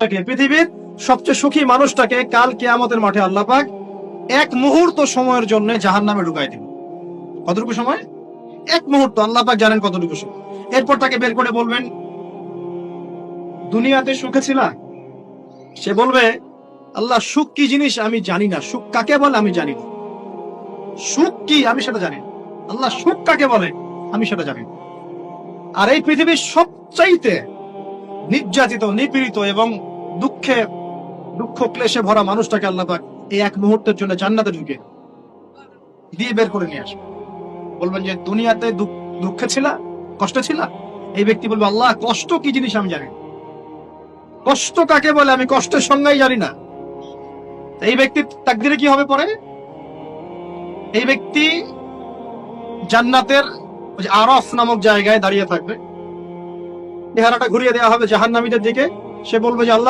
পৃথিবীর সবচেয়ে সুখী মানুষটাকে কাল কিয়ামতের মাঠে আল্লাহ পাক এক মুহূর্ত সময়ের জন্য জাহান্নামে ঢুকাই দিবেন। কতটুকু সময়? এক মুহূর্ত। আল্লাহ পাক জানেন কতটুকু সময়। এরপর তাকে বের করে বলবেন, দুনিয়াতে সুখে ছিলা? সে বলবে, আল্লাহ সুখ কি জিনিস আমি জানি না, সুখ কাকে বলে আমি জানি না, সুখ কি আমি সেটা জানি না। আল্লাহ সুখ কাকে বলে আমি সেটা জানি না। আর এই পৃথিবীর সবচাইতে নির্যাতিত, নিপীড়িত এবং দুঃখ ক্লেশে ভরা মানুষটাকে আল্লাহ পাক এই এক মুহূর্তের জন্য জান্নাতে ঢুকে দিয়ে বের করে নিয়ে আসবে। বলবেন যে দুনিয়াতে দুঃখে ছিলা, কষ্টে ছিলা? এই ব্যক্তি বলবে, আল্লাহ কষ্ট কি জিনিস আমি জানি না, কষ্ট কাকে বলে আমি কষ্টের সংজ্ঞাই জানি না। এই ব্যক্তির তাকদিরে কি হবে পরে? এই ব্যক্তি জান্নাতের আরাফ নামক জায়গায় দাঁড়িয়ে থাকবে, চেহারাটা ঘুরিয়ে দেওয়া হবে জাহান্নামীদের দিকে। সে বলবে যে আল্লাহ